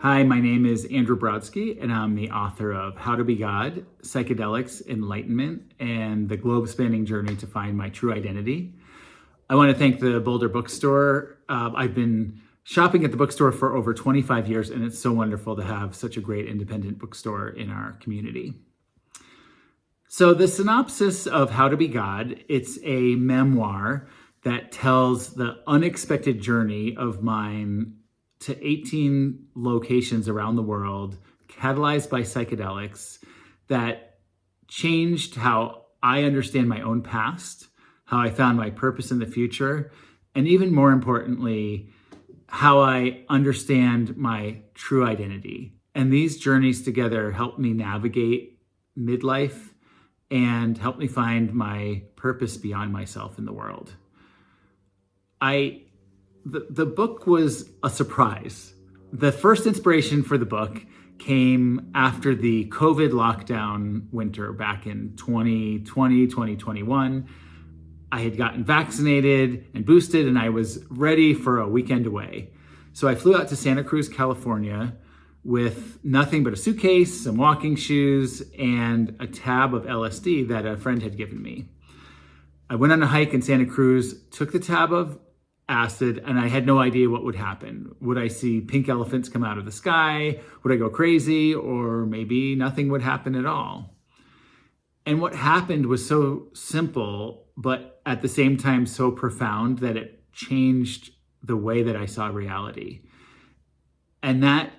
Hi, my name is Andrew Brodsky, and I'm the author of How to Be God, Psychedelics, Enlightenment, and the globe-spanning journey to find my true identity. I want to thank the Boulder Bookstore. I've been shopping at the bookstore for over 25 years, and it's so wonderful to have such a great independent bookstore in our community. So the synopsis of How to Be God, it's a memoir that tells the unexpected journey of mine to 18 locations around the world, catalyzed by psychedelics, that changed how I understand my own past, how I found my purpose in the future, and even more importantly, how I understand my true identity. And these journeys together help me navigate midlife and help me find my purpose beyond myself in the world. The book was a surprise. The first inspiration for the book came after the COVID lockdown winter back in 2020, 2021. I had gotten vaccinated and boosted, and I was ready for a weekend away. So I flew out to Santa Cruz, California with nothing but a suitcase, some walking shoes, and a tab of LSD that a friend had given me. I went on a hike in Santa Cruz, took the tab of acid, and I had no idea what would happen. Would I see pink elephants come out of the sky? Would I go crazy? Or maybe nothing would happen at all. And what happened was so simple, but at the same time so profound that it changed the way that I saw reality. And that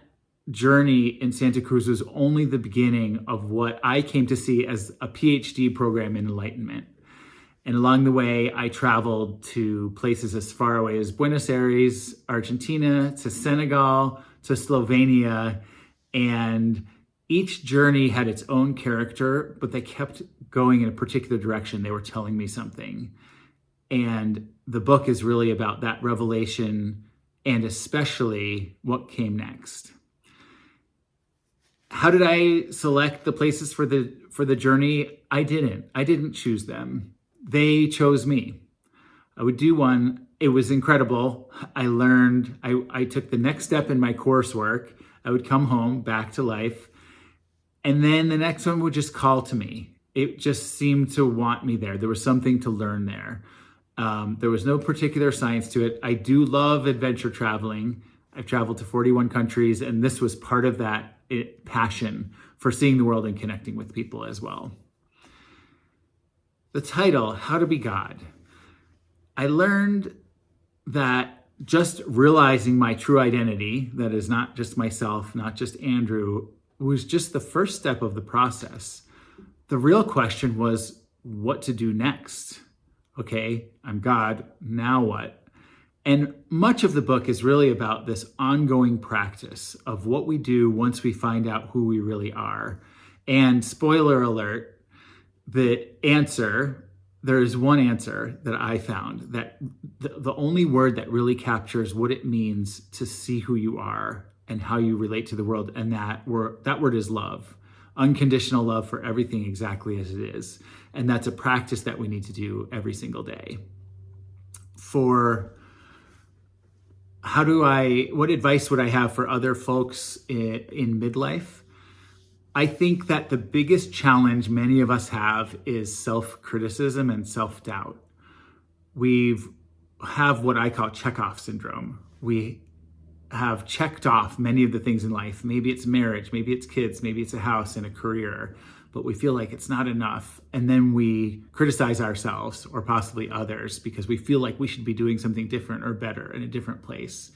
journey in Santa Cruz was only the beginning of what I came to see as a PhD program in enlightenment. And along the way, I traveled to places as far away as Buenos Aires, Argentina, to Senegal, to Slovenia. And each journey had its own character, but they kept going in a particular direction. They were telling me something. And the book is really about that revelation and especially what came next. How did I select the places for the journey? I didn't choose them. They chose me. I would do one. It was incredible. I learned, I took the next step in my coursework. I would come home back to life. And then the next one would just call to me. It just seemed to want me there. There was something to learn there. There was no particular science to it. I do love adventure traveling. I've traveled to 41 countries, and this was part of that passion for seeing the world and connecting with people as well. The title, How to Be God. I learned that just realizing my true identity, that is not just myself, not just Andrew, was just the first step of the process. The real question was what to do next. Okay, I'm God, now what? And much of the book is really about this ongoing practice of what we do once we find out who we really are. And spoiler alert, the answer, there is one answer that I found, that the only word that really captures what it means to see who you are and how you relate to the world, and that word is love. Unconditional love for everything exactly as it is. And that's a practice that we need to do every single day. What advice would I have for other folks in midlife? I think that the biggest challenge many of us have is self-criticism and self-doubt. We have what I call check-off syndrome. We have checked off many of the things in life. Maybe it's marriage, maybe it's kids, maybe it's a house and a career, but we feel like it's not enough. And then we criticize ourselves or possibly others because we feel like we should be doing something different or better in a different place.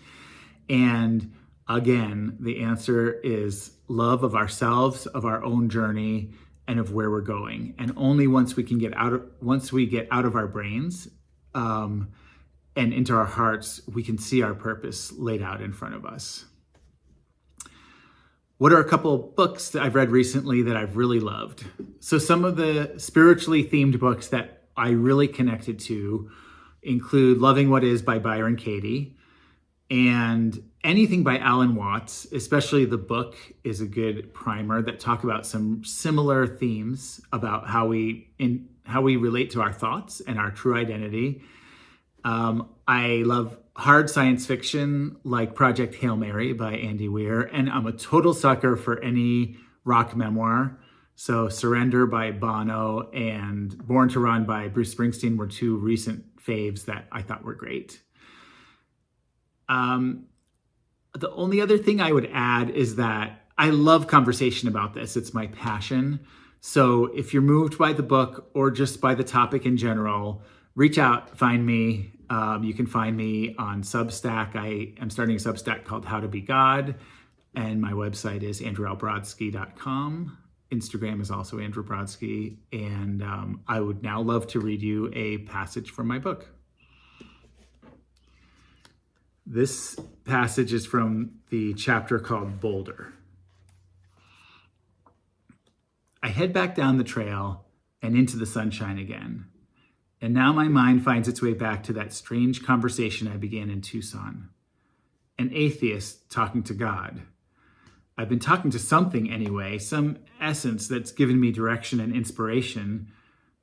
And again, the answer is love of ourselves, of our own journey, and of where we're going. And only once we get out of our brains and into our hearts, we can see our purpose laid out in front of us. What are a couple of books that I've read recently that I've really loved? So some of the spiritually themed books that I really connected to include Loving What Is by Byron Katie, and anything by Alan Watts, especially the book, is a good primer that talk about some similar themes about how we relate to our thoughts and our true identity. I love hard science fiction like Project Hail Mary by Andy Weir, and I'm a total sucker for any rock memoir. So Surrender by Bono and Born to Run by Bruce Springsteen were two recent faves that I thought were great. The only other thing I would add is that I love conversation about this. It's my passion. So if you're moved by the book or just by the topic in general, reach out, find me. You can find me on Substack. I am starting a Substack called How to Be God, and my website is andrewlbrodsky.com. Instagram is also Andrew Brodsky, and I would now love to read you a passage from my book. This passage is from the chapter called Boulder. I head back down the trail and into the sunshine again. And now my mind finds its way back to that strange conversation I began in Tucson. An atheist talking to God. I've been talking to something anyway, some essence that's given me direction and inspiration,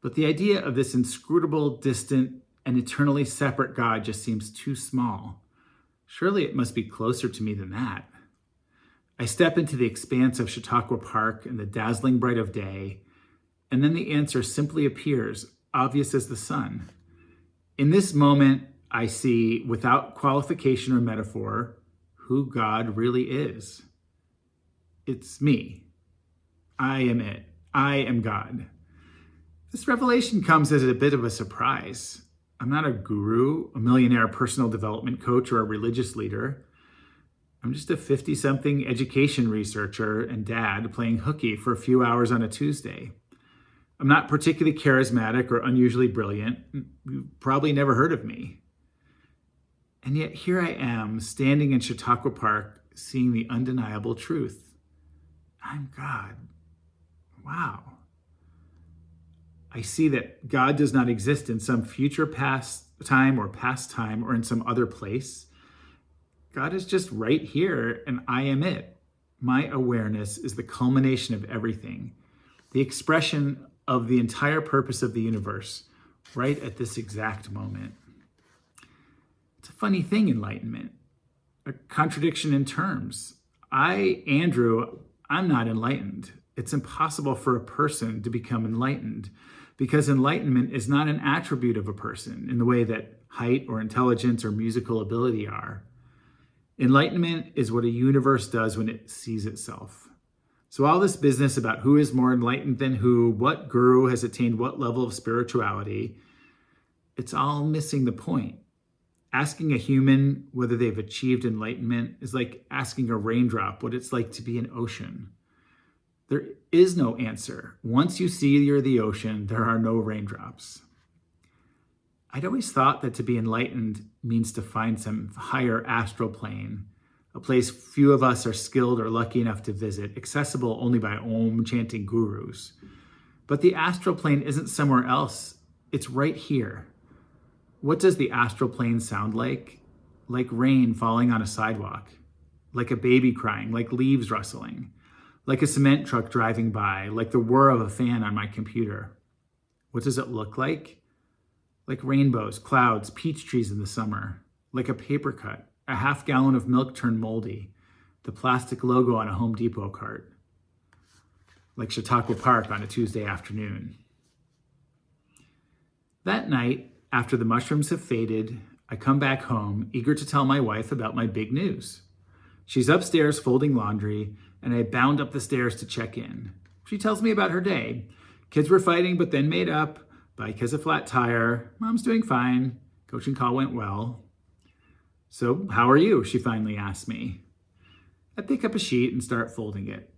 but the idea of this inscrutable, distant, and eternally separate God just seems too small. Surely it must be closer to me than that. I step into the expanse of Chautauqua Park in the dazzling bright of day, and then the answer simply appears, obvious as the sun. In this moment, I see, without qualification or metaphor, who God really is. It's me. I am it. I am God. This revelation comes as a bit of a surprise. I'm not a guru, a millionaire personal development coach, or a religious leader. I'm just a 50-something education researcher and dad playing hooky for a few hours on a Tuesday. I'm not particularly charismatic or unusually brilliant. You've probably never heard of me. And yet here I am, standing in Chautauqua Park, seeing the undeniable truth. I'm God. Wow. I see that God does not exist in some future past time or in some other place. God is just right here, and I am it. My awareness is the culmination of everything, the expression of the entire purpose of the universe, right at this exact moment. It's a funny thing, enlightenment, a contradiction in terms. Andrew, I'm not enlightened. It's impossible for a person to become enlightened, because enlightenment is not an attribute of a person in the way that height or intelligence or musical ability are. Enlightenment is what a universe does when it sees itself. So all this business about who is more enlightened than who, what guru has attained what level of spirituality, it's all missing the point. Asking a human whether they've achieved enlightenment is like asking a raindrop what it's like to be an ocean. There is no answer. Once you see you're the ocean, there are no raindrops. I'd always thought that to be enlightened means to find some higher astral plane, a place few of us are skilled or lucky enough to visit, accessible only by Om chanting gurus. But the astral plane isn't somewhere else. It's right here. What does the astral plane sound like? Like rain falling on a sidewalk, like a baby crying, like leaves rustling, like a cement truck driving by, like the whir of a fan on my computer. What does it look like? Like rainbows, clouds, peach trees in the summer, like a paper cut, a half gallon of milk turned moldy, the plastic logo on a Home Depot cart, like Chautauqua Park on a Tuesday afternoon. That night, after the mushrooms have faded, I come back home, eager to tell my wife about my big news. She's upstairs folding laundry, and I bound up the stairs to check in. She tells me about her day. Kids were fighting, but then made up. Bike has a flat tire. Mom's doing fine. Coaching call went well. So, how are you? She finally asked me. I pick up a sheet and start folding it.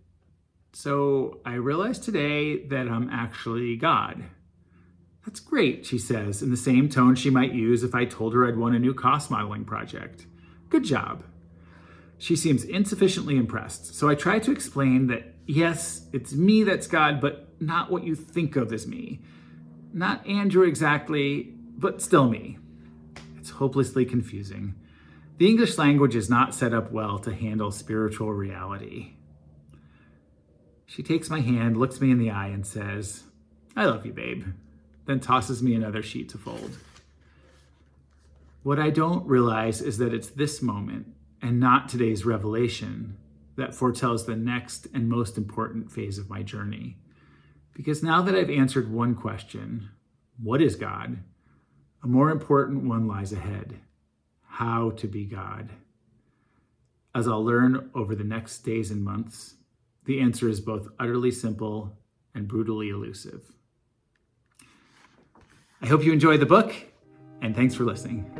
So, I realized today that I'm actually God. That's great, she says, in the same tone she might use if I told her I'd won a new cost modeling project. Good job. She seems insufficiently impressed, so I try to explain that, yes, it's me that's God, but not what you think of as me. Not Andrew exactly, but still me. It's hopelessly confusing. The English language is not set up well to handle spiritual reality. She takes my hand, looks me in the eye, and says, "I love you, babe," then tosses me another sheet to fold. What I don't realize is that it's this moment and not today's revelation that foretells the next and most important phase of my journey. Because now that I've answered one question, what is God? A more important one lies ahead: how to be God. As I'll learn over the next days and months, the answer is both utterly simple and brutally elusive. I hope you enjoyed the book, and thanks for listening.